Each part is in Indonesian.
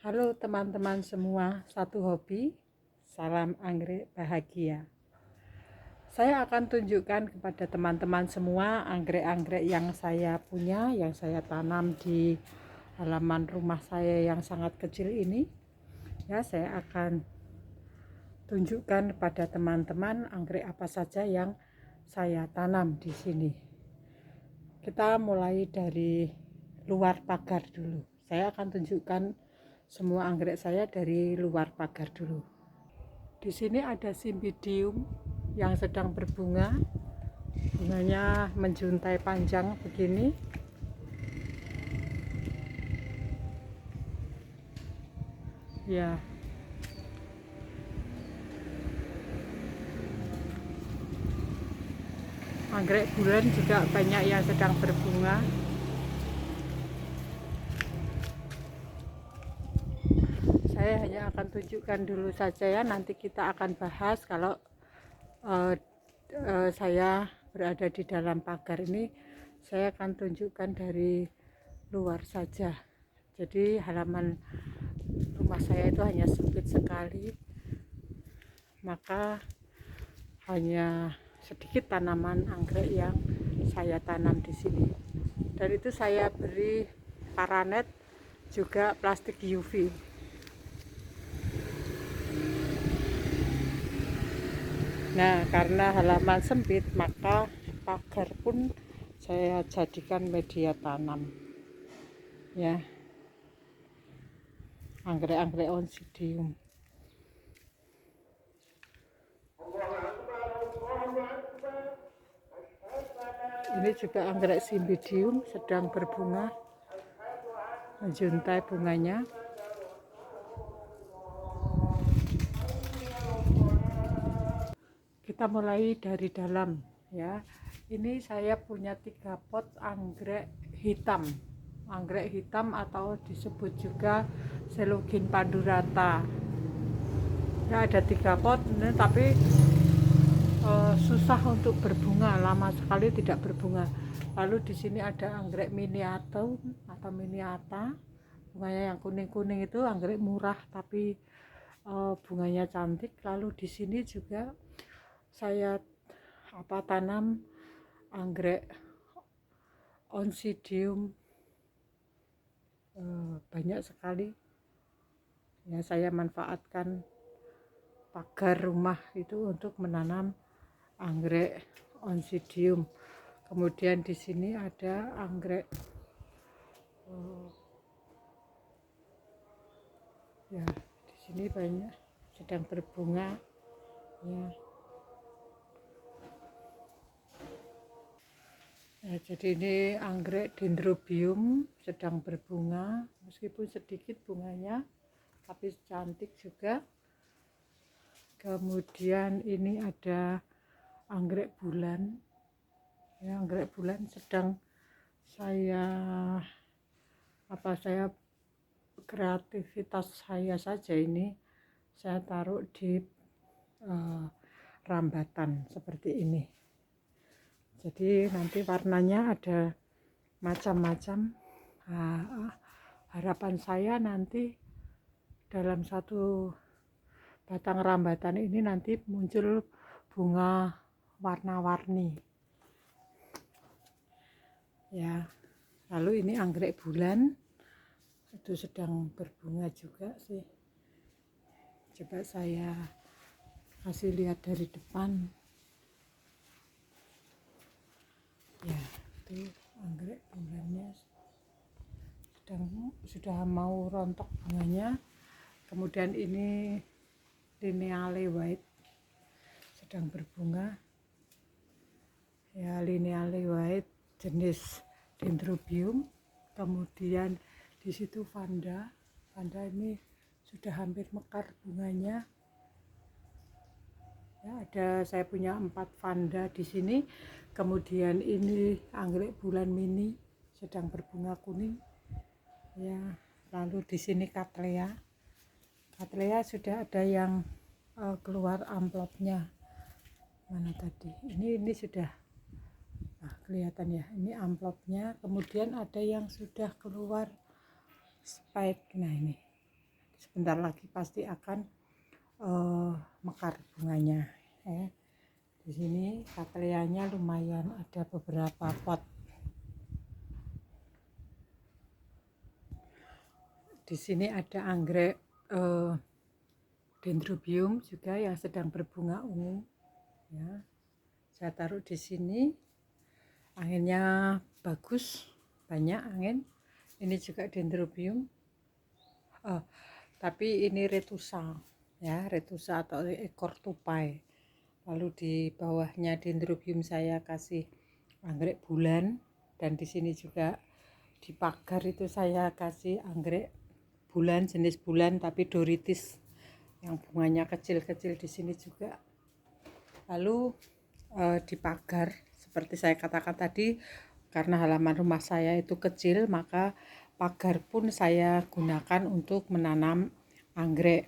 Halo teman-teman semua, satu hobi, salam anggrek bahagia. Saya akan tunjukkan kepada teman-teman semua anggrek-anggrek yang saya punya, yang saya tanam di halaman rumah saya yang sangat kecil ini. Ya, saya akan tunjukkan kepada teman-teman anggrek apa saja yang saya tanam di sini. Kita mulai dari luar pagar dulu. Saya akan tunjukkan semua anggrek saya dari luar pagar dulu. Di sini ada cymbidium yang sedang berbunga. Bunganya menjuntai panjang begini. Ya. Anggrek bulan juga banyak yang sedang berbunga. Saya hanya akan tunjukkan dulu saja ya, nanti kita akan bahas kalau saya berada di dalam pagar ini. Saya akan tunjukkan dari luar saja. Jadi halaman rumah saya itu hanya sempit sekali, maka hanya sedikit tanaman anggrek yang saya tanam di sini. Dan itu saya beri paranet juga plastik UV. Nah, karena halaman sempit, maka pagar pun saya jadikan media tanam. Ya, anggrek-anggrek oncidium. Ini juga anggrek cymbidium sedang berbunga, menjuntai bunganya. Kita mulai dari dalam ya. Ini saya punya 3 pot anggrek hitam. Anggrek hitam atau disebut juga Celogin pandurata. Ya, ada 3 pot ini, tapi susah untuk berbunga, lama sekali tidak berbunga. Lalu di sini ada anggrek miniatum atau miniata. Bunganya yang kuning-kuning itu anggrek murah tapi bunganya cantik. Lalu di sini juga saya tanam anggrek oncidium banyak sekali ya. Saya manfaatkan pagar rumah itu untuk menanam anggrek oncidium. Kemudian di sini ada anggrek ya, di sini banyak sedang berbunga ya. Ya, jadi ini anggrek dendrobium sedang berbunga, meskipun sedikit bunganya tapi cantik juga. Kemudian ini ada anggrek bulan ya, anggrek bulan sedang saya kreativitas saya saja ini saya taruh di rambatan seperti ini. Jadi nanti warnanya ada macam-macam. Harapan saya nanti dalam satu batang rambatan ini nanti muncul bunga warna-warni ya. Lalu ini anggrek bulan itu sedang berbunga juga sih. Coba saya kasih lihat dari depan ya, itu anggrek bulannya sudah mau rontok bunganya. Kemudian ini lineale white sedang berbunga ya, lineale white jenis dendrobium. Kemudian di situ vanda ini sudah hampir mekar bunganya ya. Saya punya 4 vanda di sini. Kemudian ini anggrek bulan mini sedang berbunga kuning ya. Lalu di sini cattleya sudah ada yang keluar amplopnya. Mana tadi, ini sudah kelihatan ya, ini amplopnya. Kemudian ada yang sudah keluar spike. Nah, ini sebentar lagi pasti akan mekar bunganya ya. Di sini katleyanya lumayan, ada beberapa pot. Di sini ada anggrek dendrobium juga yang sedang berbunga ungu ya. Saya taruh di sini, anginnya bagus, banyak angin. Ini juga dendrobium, tapi ini retusa ya, retusa atau ekor tupai. Lalu di bawahnya dendrobium saya kasih anggrek bulan, dan di sini juga di pagar itu saya kasih anggrek bulan, jenis bulan tapi doritis yang bunganya kecil-kecil di sini juga. Lalu di pagar seperti saya katakan tadi, karena halaman rumah saya itu kecil, maka pagar pun saya gunakan untuk menanam anggrek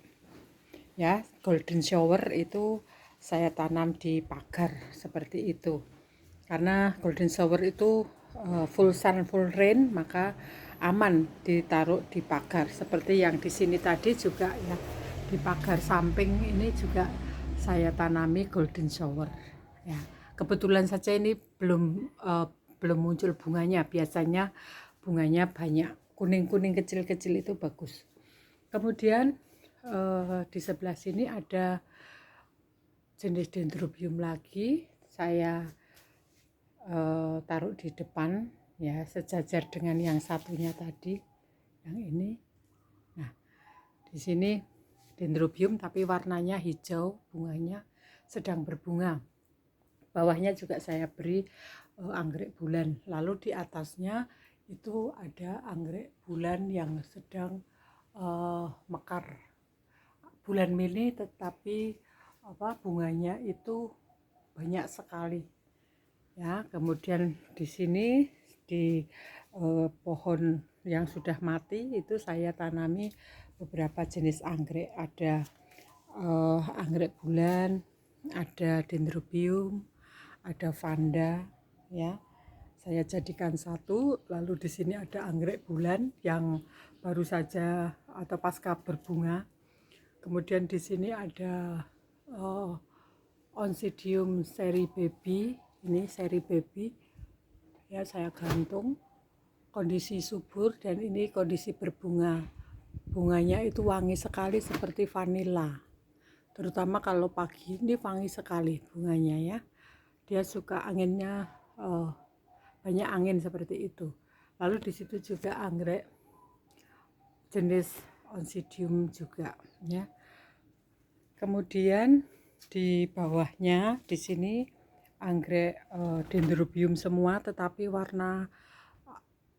ya. Golden shower itu saya tanam di pagar seperti itu, karena golden shower itu full sun full rain, maka aman ditaruh di pagar. Seperti yang di sini tadi juga ya, di pagar samping ini juga saya tanami golden shower ya. Kebetulan saja ini belum muncul bunganya, biasanya bunganya banyak kuning-kuning kecil-kecil, itu bagus. Kemudian di sebelah sini ada jenis dendrobium lagi, saya taruh di depan ya, sejajar dengan yang satunya tadi, yang ini. Nah, di sini dendrobium tapi warnanya hijau, bunganya sedang berbunga. Bawahnya juga saya beri anggrek bulan. Lalu di atasnya itu ada anggrek bulan yang sedang mekar, bulan mini, tetapi bunganya itu banyak sekali ya. Kemudian di sini di pohon yang sudah mati itu saya tanami beberapa jenis anggrek. Ada anggrek bulan, ada dendrobium, ada vanda ya. Saya jadikan satu. Lalu di sini ada anggrek bulan yang baru saja atau pasca berbunga. Kemudian di sini ada Oncidium seri baby, ini seri baby ya, saya gantung, kondisi subur, dan ini kondisi berbunga. Bunganya itu wangi sekali seperti vanila, terutama kalau pagi ini wangi sekali bunganya ya. Dia suka anginnya, banyak angin seperti itu. Lalu di situ juga anggrek jenis Oncidium juga ya. Kemudian di bawahnya di sini anggrek dendrobium semua, tetapi warna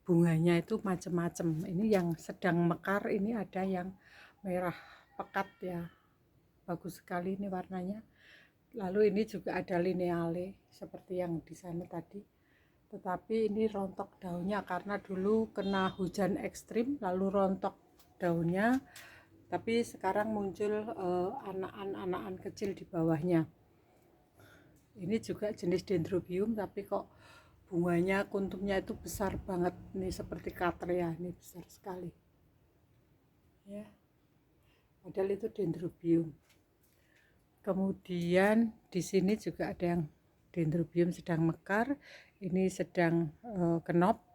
bunganya itu macam-macam. Ini yang sedang mekar, ini ada yang merah pekat ya, bagus sekali ini warnanya. Lalu ini juga ada lineale seperti yang di sana tadi, tetapi ini rontok daunnya karena dulu kena hujan ekstrim lalu rontok daunnya. Tapi sekarang muncul anakan kecil di bawahnya. Ini juga jenis dendrobium, tapi kok bunganya, kuntumnya itu besar banget nih, seperti katrea, ini besar sekali ya, padahal itu dendrobium. Kemudian di sini juga ada yang dendrobium sedang mekar, ini sedang kenop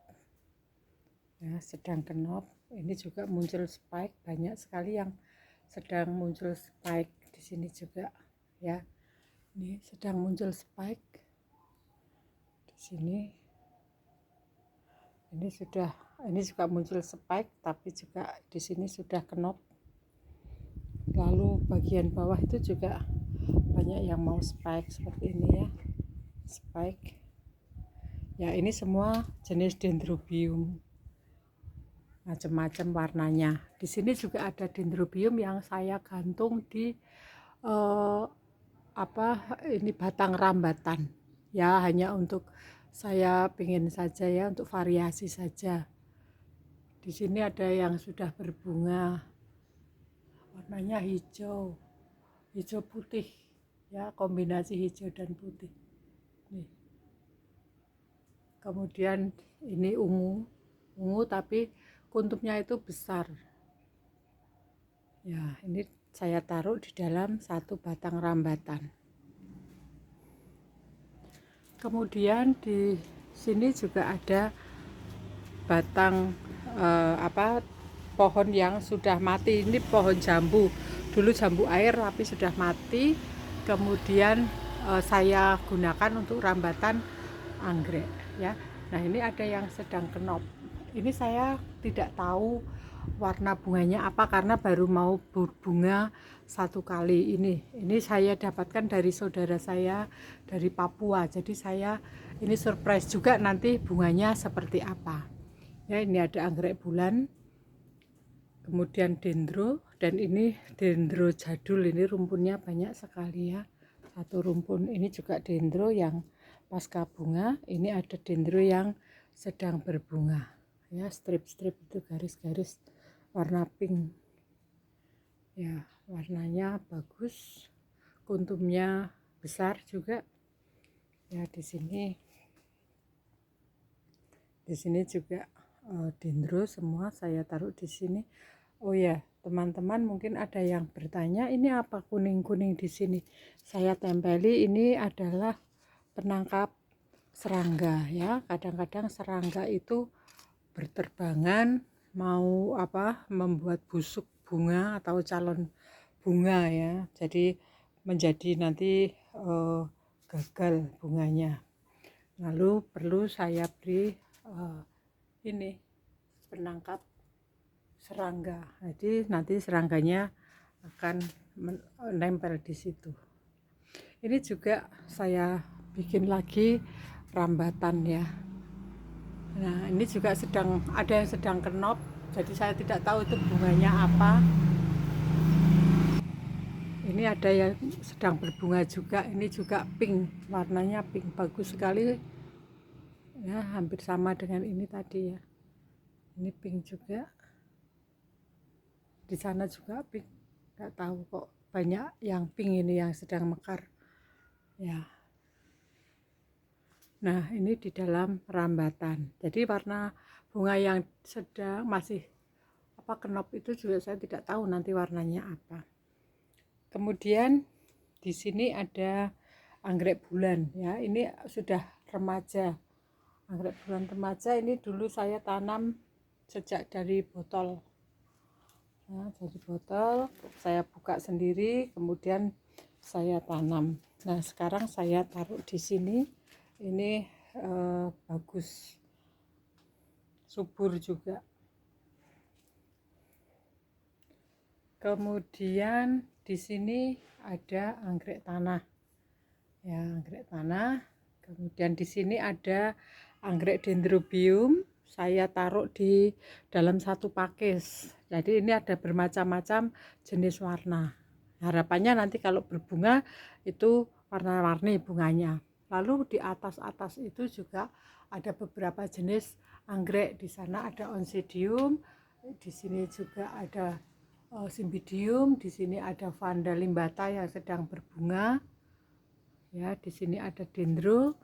ya, sedang kenop. Ini juga muncul spike, banyak sekali yang sedang muncul spike di sini juga ya. Ini sedang muncul spike di sini. Ini juga muncul spike, tapi juga di sini sudah kenop. Lalu bagian bawah itu juga banyak yang mau spike seperti ini ya, spike ya. Ini semua jenis dendrobium, macam-macam warnanya. Di sini juga ada dendrobium yang saya gantung di ini batang rambatan ya, hanya untuk saya pingin saja ya, untuk variasi saja. Di sini ada yang sudah berbunga, warnanya hijau putih ya, kombinasi hijau dan putih nih. Kemudian ini ungu tapi kuntumnya itu besar Ya, ini saya taruh di dalam satu batang rambatan. Kemudian di sini juga ada batang pohon yang sudah mati. Ini pohon jambu. Dulu jambu air tapi sudah mati. Kemudian saya gunakan untuk rambatan anggrek ya. Nah, ini ada yang sedang kenop. Ini saya tidak tahu warna bunganya apa karena baru mau berbunga satu kali ini. Ini saya dapatkan dari saudara saya dari Papua. Jadi saya ini surprise juga nanti bunganya seperti apa. Ya, ini ada anggrek bulan. Kemudian dendro, dan ini dendro jadul, ini rumpunnya banyak sekali ya. Satu rumpun ini juga dendro yang pasca bunga. Ini ada dendro yang sedang berbunga ya, strip-strip itu garis-garis warna pink ya, warnanya bagus, kuntumnya besar juga ya. Di sini juga dendro semua saya taruh di sini. Oh ya, teman-teman mungkin ada yang bertanya, ini apa kuning-kuning di sini? Saya tempeli, ini adalah penangkap serangga ya. Kadang-kadang serangga itu berterbangan mau membuat busuk bunga atau calon bunga ya. Jadi menjadi nanti gagal bunganya. Lalu perlu saya beri ini penangkap serangga. Jadi nanti serangganya akan menempel di situ. Ini juga saya bikin lagi rambatan ya. Nah, ini juga ada yang sedang kenop. Jadi saya tidak tahu itu bunganya apa. Ini ada yang sedang berbunga juga. Ini juga pink, warnanya pink, bagus sekali. Ya, hampir sama dengan ini tadi ya. Ini pink juga. Di sana juga pink. Nggak tahu kok banyak yang pink ini yang sedang mekar. Ya. Nah, ini di dalam rambatan. Jadi warna bunga yang sedang masih kenop itu juga saya tidak tahu nanti warnanya apa. Kemudian di sini ada anggrek bulan ya. Ini sudah remaja. Anggrek bulan remaja ini dulu saya tanam sejak dari botol. Nah, dari botol saya buka sendiri, kemudian saya tanam. Nah, sekarang saya taruh di sini. Ini bagus, subur juga. Kemudian di sini ada anggrek tanah ya, anggrek tanah. Kemudian di sini ada anggrek dendrobium, saya taruh di dalam satu pakis. Jadi ini ada bermacam-macam jenis warna. Harapannya nanti kalau berbunga itu warna-warni bunganya. Lalu di atas-atas itu juga ada beberapa jenis anggrek. Di sana ada oncidium, di sini juga ada cymbidium, di sini ada vanda limbata yang sedang berbunga. Ya, di sini ada dendro.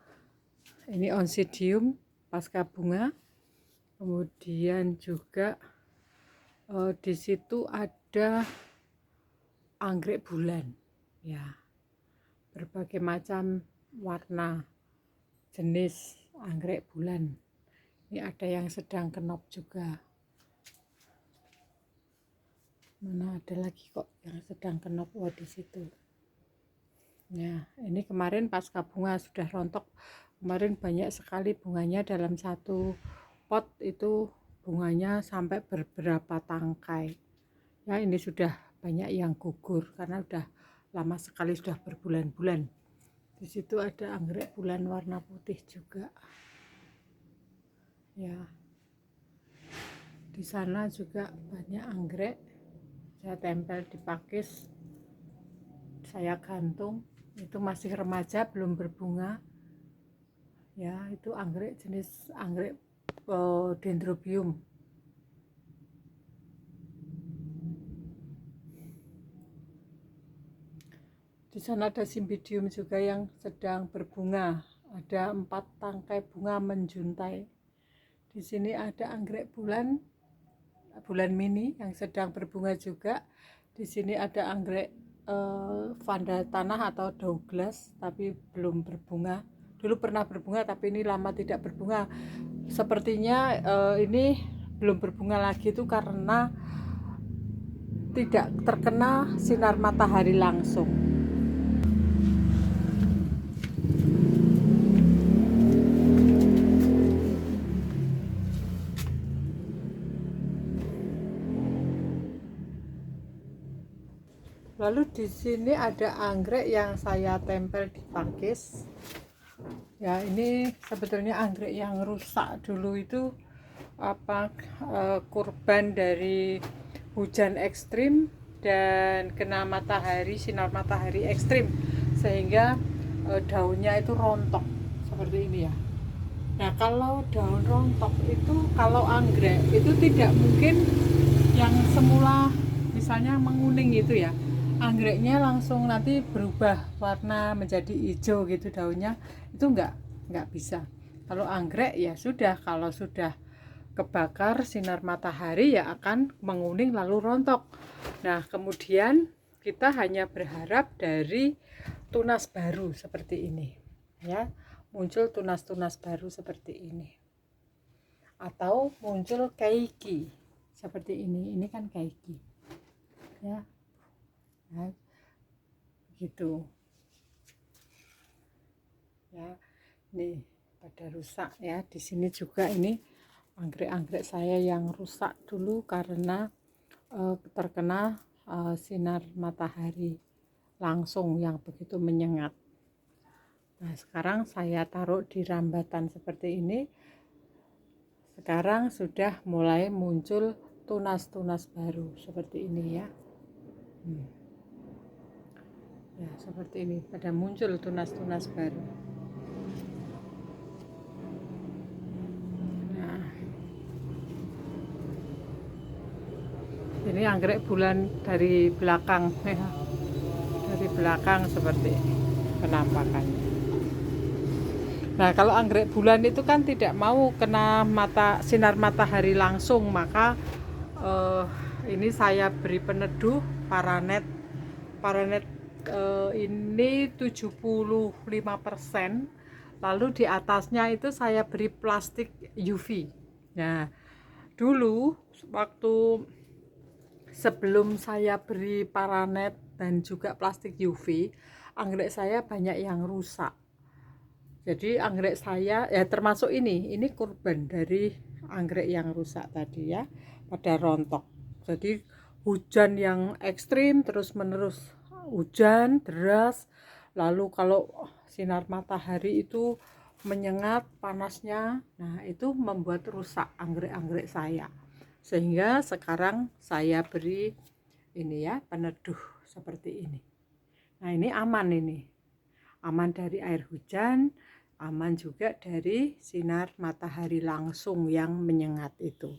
Ini oncidium pasca bunga. Kemudian juga di situ ada anggrek bulan. Ya. Berbagai macam warna jenis anggrek bulan. Ini ada yang sedang kenop juga. Mana ada lagi kok yang sedang kenop, di situ. Ya, ini kemarin pasca bunga sudah rontok. Kemarin banyak sekali bunganya dalam satu pot, itu bunganya sampai beberapa tangkai. Ya, ini sudah banyak yang gugur karena sudah lama sekali, sudah berbulan-bulan. Di situ ada anggrek bulan warna putih juga. Ya. Di sana juga banyak anggrek. Saya tempel di pakis. Saya gantung. Itu masih remaja, belum berbunga. Ya, itu anggrek jenis anggrek dendrobium. Di sana ada cymbidium juga yang sedang berbunga. Ada 4 tangkai bunga menjuntai. Di sini ada anggrek bulan mini yang sedang berbunga juga. Di sini ada anggrek Vanda tanah atau Douglas, tapi belum berbunga. Dulu pernah berbunga, tapi ini lama tidak berbunga. Sepertinya ini belum berbunga lagi itu karena tidak terkena sinar matahari langsung. Lalu di sini ada anggrek yang saya tempel di pakis. Ya, ini sebetulnya anggrek yang rusak dulu itu kurban dari hujan ekstrim dan kena matahari, sinar matahari ekstrim, sehingga daunnya itu rontok seperti ini ya. Nah, kalau daun rontok itu, kalau anggrek itu tidak mungkin yang semula misalnya menguning gitu ya, anggreknya langsung nanti berubah warna menjadi hijau gitu daunnya, itu nggak bisa. Kalau anggrek ya sudah, kalau sudah kebakar sinar matahari ya akan menguning lalu rontok. Nah, kemudian kita hanya berharap dari tunas baru seperti ini ya, muncul tunas-tunas baru seperti ini, atau muncul keiki seperti ini kan keiki ya. Nah, gitu ya. Nih pada rusak ya. Di sini juga ini anggrek-anggrek saya yang rusak dulu karena terkena sinar matahari langsung yang begitu menyengat. Nah, sekarang saya taruh di rambatan seperti ini. Sekarang sudah mulai muncul tunas-tunas baru seperti ini ya. Ya, seperti ini, pada muncul tunas-tunas baru. Nah, ini anggrek bulan dari belakang ya. Dari belakang seperti ini penampakannya. Nah, kalau anggrek bulan itu kan tidak mau kena sinar matahari langsung, maka ini saya beri peneduh paranet ini 75%, lalu di atasnya itu saya beri plastik UV. Nah, dulu waktu sebelum saya beri paranet dan juga plastik UV, anggrek saya banyak yang rusak. Jadi anggrek saya ya termasuk ini kurban dari anggrek yang rusak tadi ya, pada rontok. Jadi hujan yang ekstrim terus menerus, hujan deras, lalu kalau sinar matahari itu menyengat panasnya, nah itu membuat rusak anggrek-anggrek saya, sehingga sekarang saya beri ini ya, peneduh seperti ini. Nah, ini aman dari air hujan, aman juga dari sinar matahari langsung yang menyengat itu.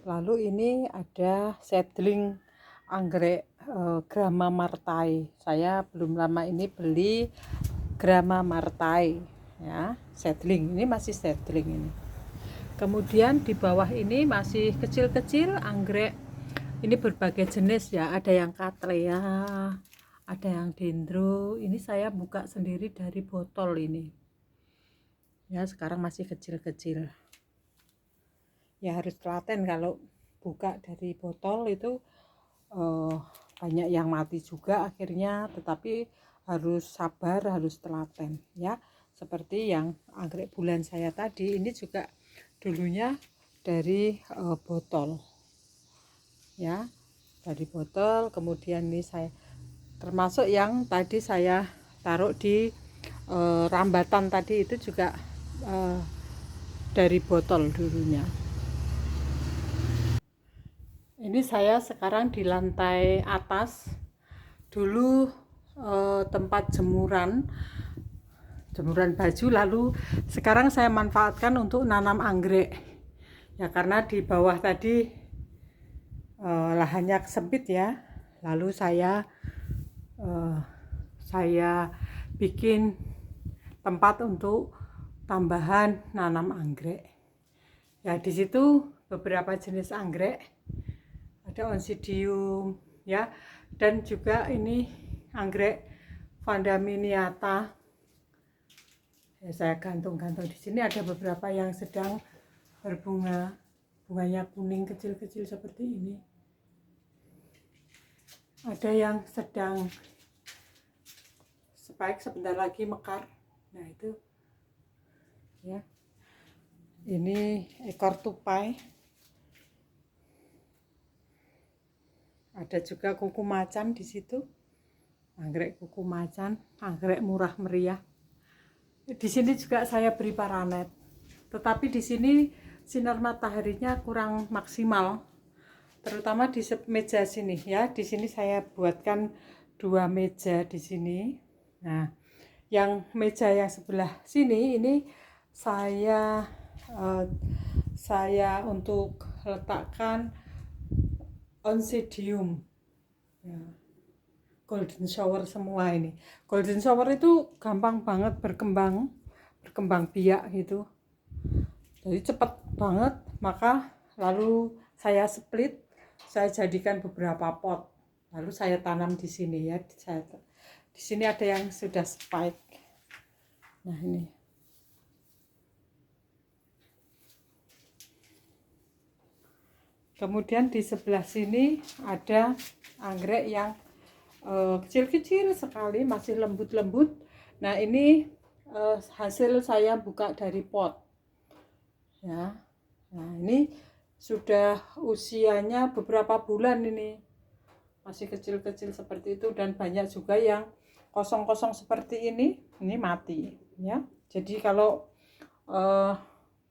Lalu ini ada seedling anggrek Grama Martai. Saya belum lama ini beli Grama Martai ya, seedling. Ini masih seedling ini. Kemudian di bawah ini masih kecil-kecil anggrek. Ini berbagai jenis ya, ada yang Cattleya, ada yang dendro. Ini saya buka sendiri dari botol ini. Ya, sekarang masih kecil-kecil. Ya harus telaten kalau buka dari botol itu, banyak yang mati juga akhirnya, tetapi harus sabar, harus telaten ya. Seperti yang anggrek bulan saya tadi, ini juga dulunya dari botol ya, dari botol. Kemudian ini saya termasuk yang tadi saya taruh di rambatan tadi, itu juga dari botol dulunya. Ini saya sekarang di lantai atas. Dulu tempat jemuran baju, lalu sekarang saya manfaatkan untuk nanam anggrek ya, karena di bawah tadi lahannya sempit ya. Lalu saya bikin tempat untuk tambahan nanam anggrek ya. Di situ beberapa jenis anggrek, ada Oncidium ya, dan juga ini anggrek Vanda miniata. Ya, saya gantung-gantung di sini. Ada beberapa yang sedang berbunga, bunganya kuning kecil-kecil seperti ini. Ada yang sedang spike, sebentar lagi mekar. Nah itu ya, ini ekor tupai. Ada juga kuku macan di situ, anggrek kuku macan, anggrek murah meriah. Di sini juga saya beri paranet, tetapi di sini sinar mataharinya kurang maksimal, terutama di meja sini ya. Di sini saya buatkan 2 meja di sini. Nah, yang meja yang sebelah sini ini saya untuk letakkan Oncidium ya, golden shower semua ini. Golden shower itu gampang banget berkembang biak gitu, jadi cepat banget. Maka lalu saya split, saya jadikan beberapa pot, lalu saya tanam di sini ya. Di sini ada yang sudah spike. Nah ini. Kemudian di sebelah sini ada anggrek yang kecil-kecil sekali, masih lembut-lembut. Nah ini hasil saya buka dari pot ya. Nah ini sudah usianya beberapa bulan, ini masih kecil-kecil seperti itu, dan banyak juga yang kosong-kosong seperti ini mati ya. Jadi kalau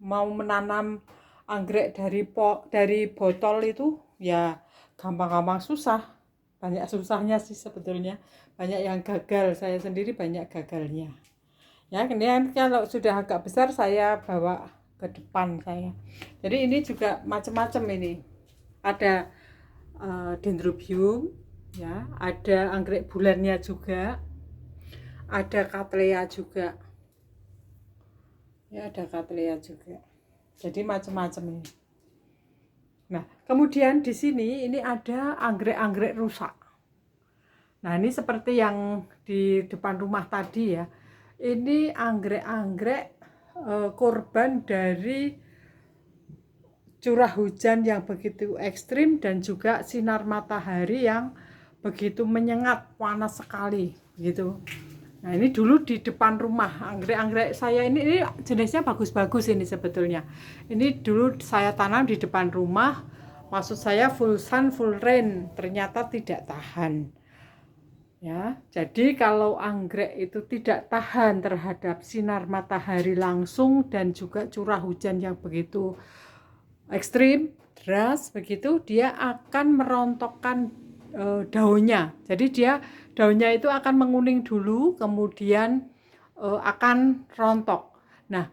mau menanam anggrek dari botol itu ya gampang-gampang susah, banyak susahnya sih sebetulnya, banyak yang gagal. Saya sendiri banyak gagalnya ya. Kemudian kalau sudah agak besar saya bawa ke depan saya. Jadi ini juga macam-macam, ini ada dendrobium ya, ada anggrek bulannya juga, ada cattleya juga ya, ada cattleya juga. Jadi macam-macam ini. Nah, kemudian di sini ini ada anggrek-anggrek rusak. Nah, ini seperti yang di depan rumah tadi ya. Ini anggrek-anggrek korban dari curah hujan yang begitu ekstrim dan juga sinar matahari yang begitu menyengat, panas sekali gitu. Nah ini dulu di depan rumah, anggrek-anggrek saya ini jenisnya bagus-bagus ini sebetulnya. Ini dulu saya tanam di depan rumah, maksud saya full sun, full rain, ternyata tidak tahan. Ya, jadi kalau anggrek itu tidak tahan terhadap sinar matahari langsung dan juga curah hujan yang begitu ekstrim, deras begitu, dia akan merontokkan daunnya. Jadi daunnya itu akan menguning dulu, kemudian akan rontok. Nah,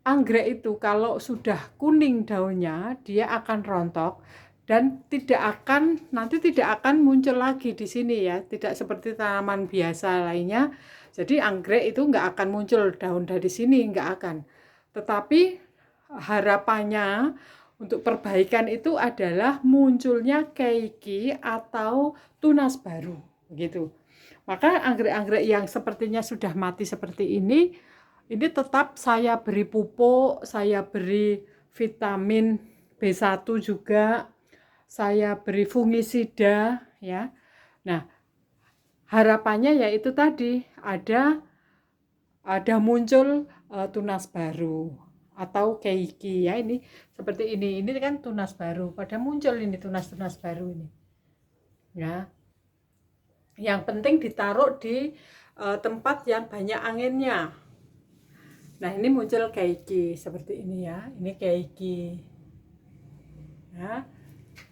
anggrek itu kalau sudah kuning daunnya, dia akan rontok dan nanti tidak akan muncul lagi di sini ya, tidak seperti tanaman biasa lainnya. Jadi anggrek itu nggak akan muncul daun dari sini, nggak akan. Tetapi harapannya untuk perbaikan itu adalah munculnya keiki atau tunas baru begitu. Maka anggrek-anggrek yang sepertinya sudah mati seperti ini tetap saya beri pupuk, saya beri vitamin B1 juga, saya beri fungisida ya. Nah, harapannya yaitu tadi ada muncul tunas baru atau keiki ya. Ini seperti ini kan tunas baru, pada muncul ini tunas-tunas baru ini ya. Yang penting ditaruh di tempat yang banyak anginnya. Nah ini muncul keiki seperti ini ya, ini keiki ya.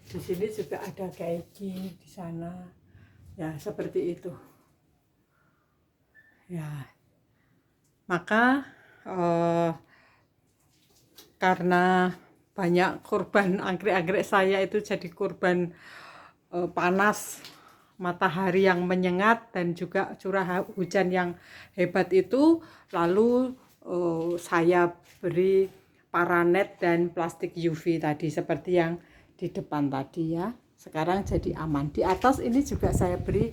Di sini juga ada keiki, di sana ya, seperti itu ya. Maka karena banyak korban anggrek-anggrek saya itu jadi korban panas matahari yang menyengat dan juga curah hujan yang hebat itu, lalu saya beri paranet dan plastik UV tadi seperti yang di depan tadi ya. sekarang jadi aman. Di atas ini juga saya beri,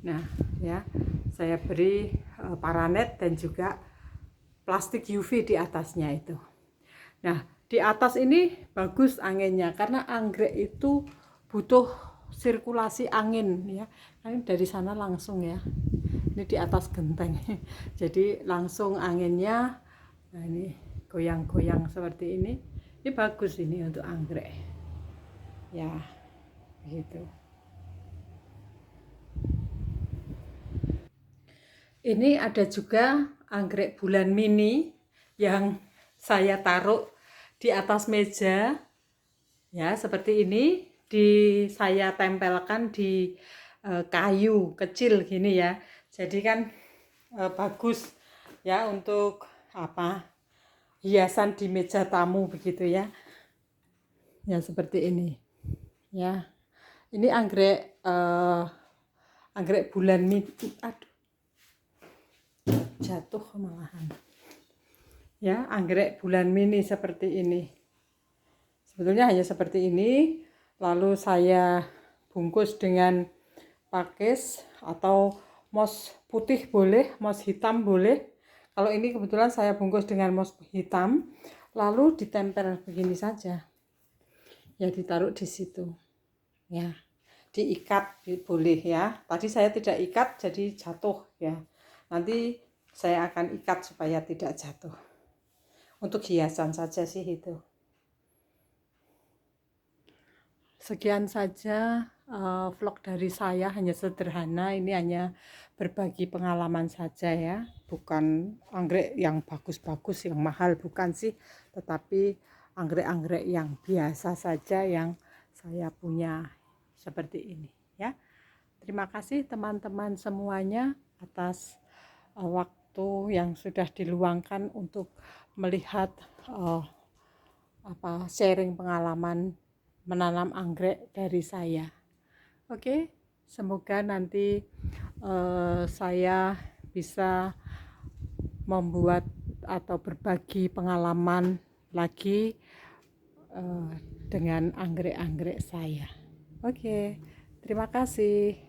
nah ya, saya beri paranet dan juga plastik UV di atasnya itu. Nah, di atas ini bagus anginnya karena anggrek itu butuh sirkulasi angin ya. Kan dari sana langsung ya. Ini di atas genteng. Jadi langsung anginnya, nah ini goyang-goyang seperti ini. Ini bagus ini untuk anggrek. Ya, begitu. Ini ada juga anggrek bulan mini yang saya taruh di atas meja ya, seperti ini. Saya tempelkan di kayu kecil gini ya. Jadi kan bagus ya untuk hiasan di meja tamu begitu ya. Ya seperti ini ya. Ini anggrek bulan mini. Aduh, jatuh malahan ya. Anggrek bulan mini seperti ini, sebetulnya hanya seperti ini. Lalu saya bungkus dengan pakis atau mos putih boleh, mos hitam boleh. Kalau ini kebetulan saya bungkus dengan mos hitam, lalu ditempel begini saja ya, ditaruh di situ ya, diikat boleh ya. Tadi saya tidak ikat jadi jatuh ya, nanti saya akan ikat supaya tidak jatuh. Untuk hiasan saja sih itu. Sekian saja vlog dari saya, hanya sederhana. Ini hanya berbagi pengalaman saja ya, bukan anggrek yang bagus-bagus, yang mahal, bukan sih, tetapi anggrek-anggrek yang biasa saja yang saya punya seperti ini ya. Terima kasih teman-teman semuanya atas waktu yang sudah diluangkan untuk melihat sharing pengalaman menanam anggrek dari saya. Oke, semoga nanti saya bisa membuat atau berbagi pengalaman lagi dengan anggrek-anggrek saya. Oke, terima kasih.